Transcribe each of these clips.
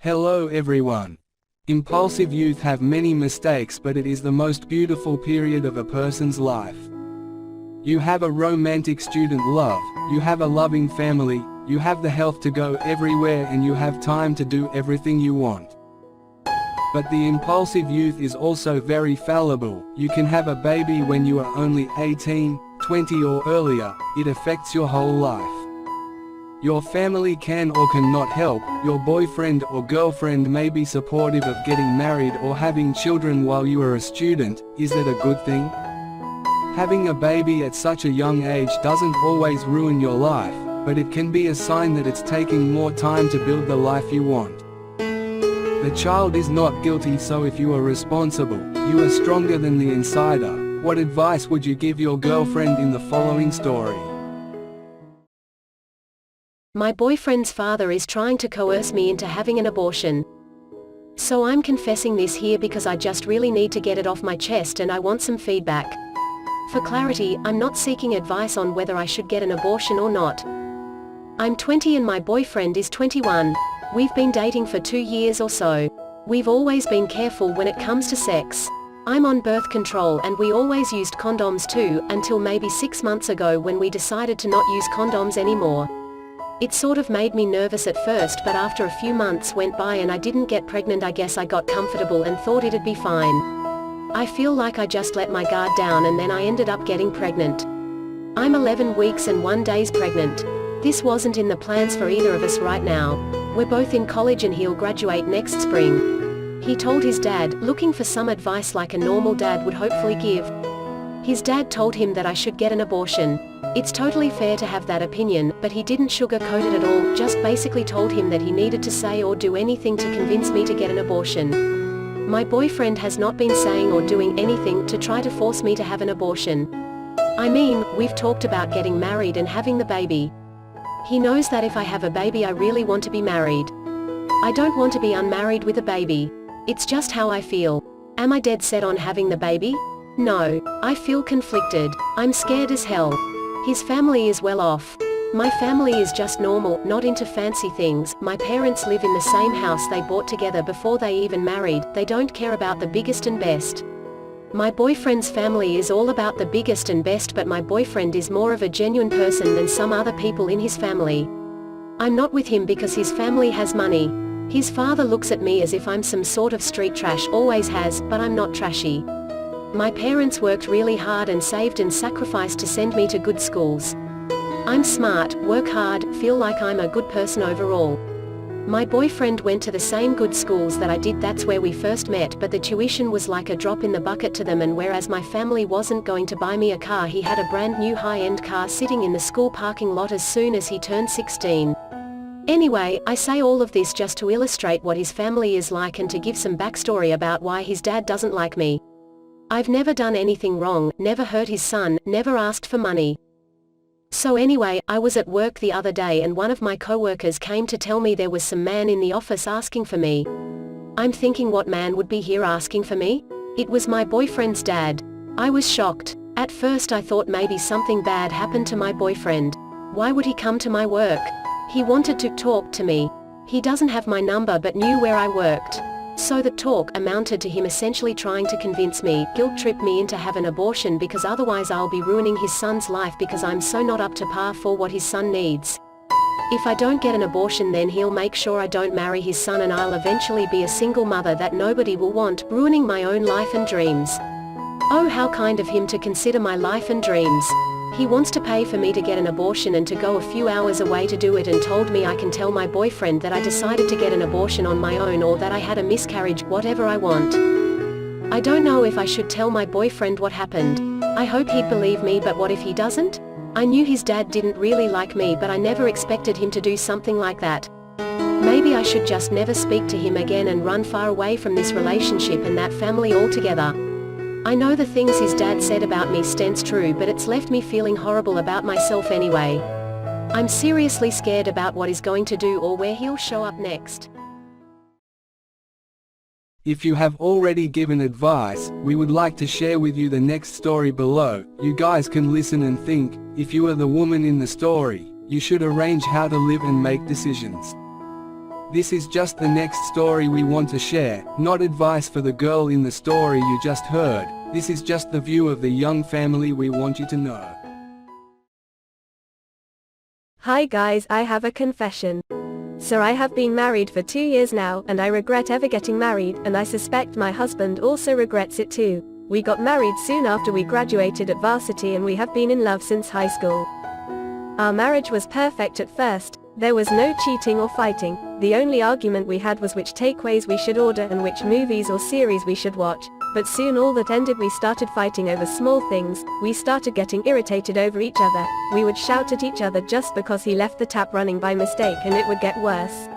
Hello everyone. Impulsive youth have many mistakes, but it is the most beautiful period of a person's life. You have a romantic student love, you have a loving family, you have the health to go everywhere, and you have time to do everything you want. But the impulsive youth is also very fallible. You can have a baby when you are only 18, 20 or earlier. It affects your whole life. Your family can or cannot help. Your boyfriend or girlfriend may be supportive of getting married or having children while you are a student. Is that a good thing? Having a baby at such a young age doesn't always ruin your life, but it can be a sign that it's taking more time to build the life you want. The child is not guilty, so if you are responsible, you are stronger than the insider. What advice would you give your girlfriend in the following story? My boyfriend's father is trying to coerce me into having an abortion. So I'm confessing this here because I just really need to get it off my chest and I want some feedback. For clarity, I'm not seeking advice on whether I should get an abortion or not. I'm 20 and my boyfriend is 21. We've been dating for 2 years or so. We've always been careful when it comes to sex. I'm on birth control and we always used condoms too, until maybe 6 months ago when we decided to not use condoms anymore. It sort of made me nervous at first, but after a few months went by and I didn't get pregnant, I guess I got comfortable and thought it'd be fine. I feel like I just let my guard down and then I ended up getting pregnant. I'm 11 weeks and 1 day pregnant. This wasn't in the plans for either of us right now. We're both in college and he'll graduate next spring. He told his dad, looking for some advice like a normal dad would hopefully give. His dad told him that I should get an abortion. It's totally fair to have that opinion, but he didn't sugarcoat it at all, just basically told him that he needed to say or do anything to convince me to get an abortion. My boyfriend has not been saying or doing anything to try to force me to have an abortion. I mean, we've talked about getting married and having the baby. He knows that if I have a baby I really want to be married. I don't want to be unmarried with a baby. It's just how I feel. Am I dead set on having the baby? No. I feel conflicted. I'm scared as hell. His family is well off. My family is just normal, not into fancy things. My parents live in the same house they bought together before they even married. They don't care about the biggest and best. My boyfriend's family is all about the biggest and best, but my boyfriend is more of a genuine person than some other people in his family. I'm not with him because his family has money. His father looks at me as if I'm some sort of street trash, always has, but I'm not trashy. My parents worked really hard and saved and sacrificed to send me to good schools. I'm smart, work hard, feel like I'm a good person overall. My boyfriend went to the same good schools that I did. That's where we first met, but the tuition was like a drop in the bucket to them, and whereas my family wasn't going to buy me a car, he had a brand new high-end car sitting in the school parking lot as soon as he turned 16. Anyway, I say all of this just to illustrate what his family is like and to give some backstory about why his dad doesn't like me. I've never done anything wrong, never hurt his son, never asked for money. So anyway, I was at work the other day and one of my coworkers came to tell me there was some man in the office asking for me. I'm thinking, what man would be here asking for me? It was my boyfriend's dad. I was shocked. At first I thought maybe something bad happened to my boyfriend. Why would he come to my work? He wanted to talk to me. He doesn't have my number but knew where I worked. So the talk amounted to him essentially trying to convince me, guilt-trip me into having an abortion because otherwise I'll be ruining his son's life because I'm so not up to par for what his son needs. If I don't get an abortion, then he'll make sure I don't marry his son and I'll eventually be a single mother that nobody will want, ruining my own life and dreams. Oh, how kind of him to consider my life and dreams. He wants to pay for me to get an abortion and to go a few hours away to do it, and told me I can tell my boyfriend that I decided to get an abortion on my own or that I had a miscarriage, whatever I want. I don't know if I should tell my boyfriend what happened. I hope he'd believe me, but what if he doesn't? I knew his dad didn't really like me, but I never expected him to do something like that. Maybe I should just never speak to him again and run far away from this relationship and that family altogether. I know the things his dad said about me stands true, but it's left me feeling horrible about myself anyway. I'm seriously scared about what he's going to do or where he'll show up next. If you have already given advice, we would like to share with you the next story below. You guys can listen and think. If you are the woman in the story, you should arrange how to live and make decisions. This is just the next story we want to share, not advice for the girl in the story you just heard. This is just the view of the young family we want you to know. Hi guys, I have a confession. So I have been married for 2 years now, and I regret ever getting married, and I suspect my husband also regrets it too. We got married soon after we graduated at varsity, and we have been in love since high school. Our marriage was perfect at first. There was no cheating or fighting. The only argument we had was which takeaways we should order and which movies or series we should watch. But soon all that ended, we started fighting over small things. We started getting irritated over each other. We would shout at each other just because he left the tap running by mistake, and it would get worse.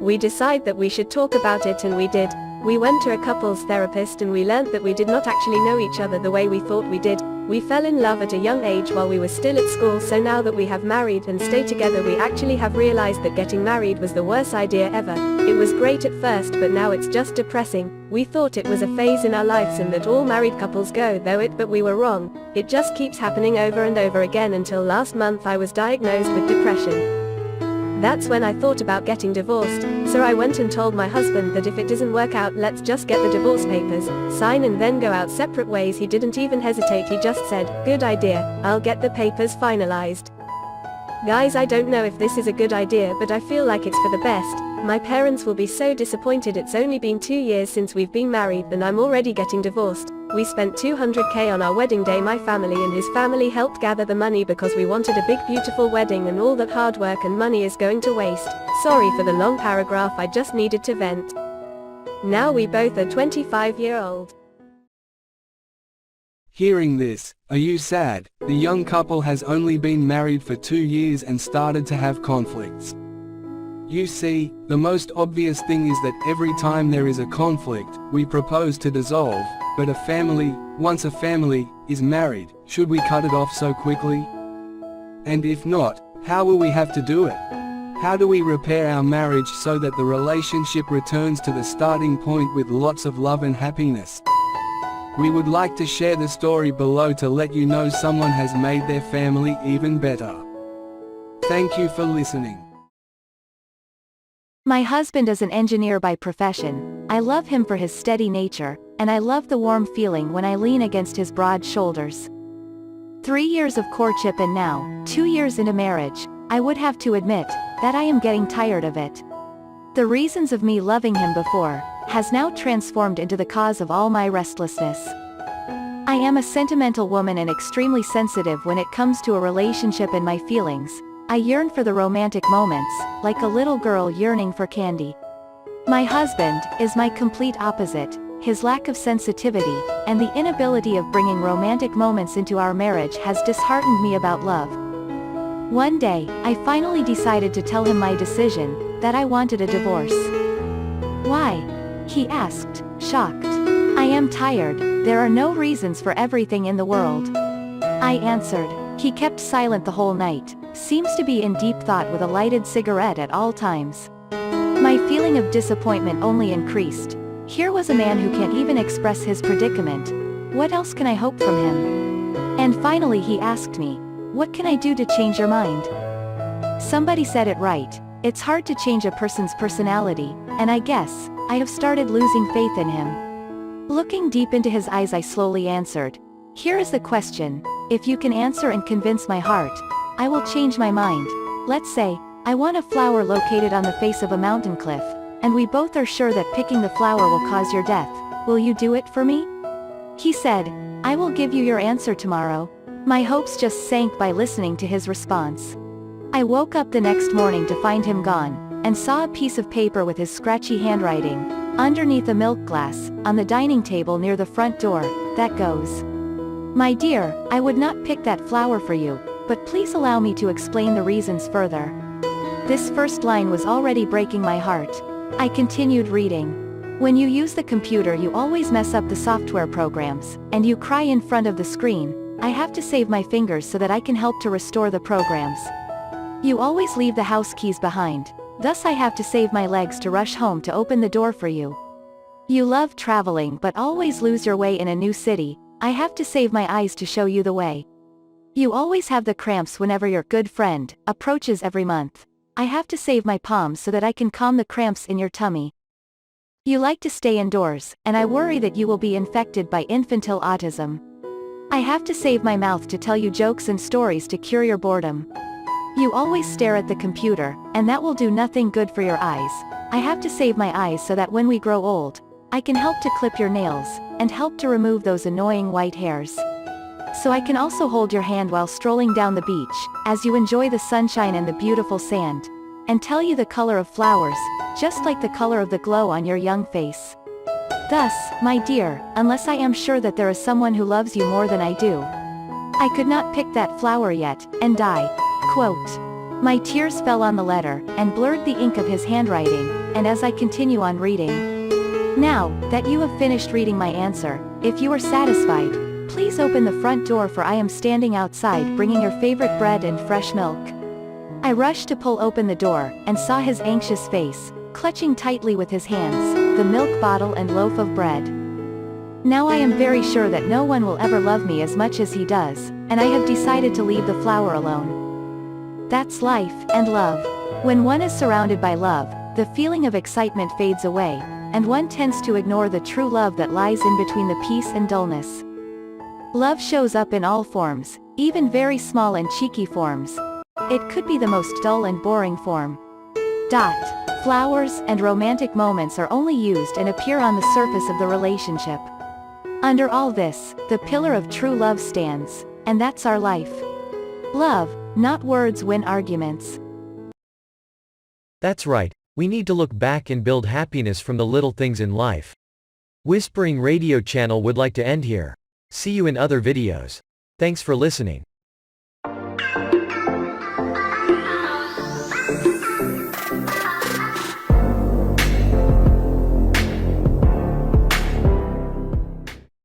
We decided that we should talk about it, and we did. We went to a couples therapist, and we learned that we did not actually know each other the way we thought we did. We fell in love at a young age while we were still at school, so now that we have married and stay together, we actually have realized that getting married was the worst idea ever. It was great at first, but now it's just depressing. We thought it was a phase in our lives and that all married couples go through it, but we were wrong. It just keeps happening over and over again until last month I was diagnosed with depression. That's when I thought about getting divorced, so I went and told my husband that if it doesn't work out, let's just get the divorce papers, sign, and then go out separate ways. He didn't even hesitate, he just said, "Good idea, I'll get the papers finalized." Guys, I don't know if this is a good idea, but I feel like it's for the best. My parents will be so disappointed. It's only been 2 years since we've been married, and I'm already getting divorced. We spent $200K on our wedding day. My family and his family helped gather the money because we wanted a big beautiful wedding, and all that hard work and money is going to waste. Sorry for the long paragraph, I just needed to vent. Now we both are 25-year-old. Hearing this, are you sad? The young couple has only been married for 2 years and started to have conflicts. You see, the most obvious thing is that every time there is a conflict, we propose to dissolve, but once a family, is married, should we cut it off so quickly? And if not, how will we have to do it? How do we repair our marriage so that the relationship returns to the starting point with lots of love and happiness? We would like to share the story below to let you know someone has made their family even better. Thank you for listening. My husband is an engineer by profession. I love him for his steady nature, and I love the warm feeling when I lean against his broad shoulders. 3 years of courtship and now, 2 years into marriage, I would have to admit that I am getting tired of it. The reasons of me loving him before has now transformed into the cause of all my restlessness. I am a sentimental woman and extremely sensitive when it comes to a relationship and my feelings. I yearn for the romantic moments, like a little girl yearning for candy. My husband is my complete opposite. His lack of sensitivity, and the inability of bringing romantic moments into our marriage has disheartened me about love. One day, I finally decided to tell him my decision, that I wanted a divorce. "Why?" he asked, shocked. "I am tired, there are no reasons for everything in the world," I answered. He kept silent the whole night, seems to be in deep thought with a lighted cigarette at all times. My feeling of disappointment only increased. Here was a man who can't even express his predicament. What else can I hope from him? And finally he asked me, "What can I do to change your mind?" Somebody said it right. It's hard to change a person's personality, and I guess I have started losing faith in him. Looking deep into his eyes, I slowly answered, "Here is the question. If you can answer and convince my heart, I will change my mind. Let's say, I want a flower located on the face of a mountain cliff, and we both are sure that picking the flower will cause your death. Will you do it for me?" He said, "I will give you your answer tomorrow." My hopes just sank by listening to his response. I woke up the next morning to find him gone, and saw a piece of paper with his scratchy handwriting, underneath a milk glass, on the dining table near the front door, that goes, "My dear, I would not pick that flower for you, but please allow me to explain the reasons further." This first line was already breaking my heart. I continued reading. "When you use the computer you always mess up the software programs, and you cry in front of the screen. I have to save my fingers so that I can help to restore the programs. You always leave the house keys behind, thus I have to save my legs to rush home to open the door for you. You love traveling but always lose your way in a new city. I have to save my eyes to show you the way. You always have the cramps whenever your good friend approaches every month. I have to save my palms so that I can calm the cramps in your tummy. You like to stay indoors, and I worry that you will be infected by infantile autism. I have to save my mouth to tell you jokes and stories to cure your boredom. You always stare at the computer, and that will do nothing good for your eyes. I have to save my eyes so that when we grow old, I can help to clip your nails, and help to remove those annoying white hairs. So I can also hold your hand while strolling down the beach, as you enjoy the sunshine and the beautiful sand. And tell you the color of flowers, just like the color of the glow on your young face. Thus, my dear, unless I am sure that there is someone who loves you more than I do, I could not pick that flower yet, and die. Quote. My tears fell on the letter, and blurred the ink of his handwriting, and as I continue on reading. Now, that you have finished reading my answer, if you are satisfied, please open the front door for I am standing outside bringing your favorite bread and fresh milk. I rushed to pull open the door, and saw his anxious face, clutching tightly with his hands, the milk bottle and loaf of bread. Now I am very sure that no one will ever love me as much as he does, and I have decided to leave the flower alone. That's life, and love. When one is surrounded by love, the feeling of excitement fades away, and one tends to ignore the true love that lies in between the peace and dullness. Love shows up in all forms, even very small and cheeky forms. It could be the most dull and boring form. Flowers and romantic moments are only used and appear on the surface of the relationship. Under all this, the pillar of true love stands, and that's our life. Love, not words, win arguments. That's right, we need to look back and build happiness from the little things in life. Whispering Radio Channel would like to end here. See you in other videos. Thanks for listening.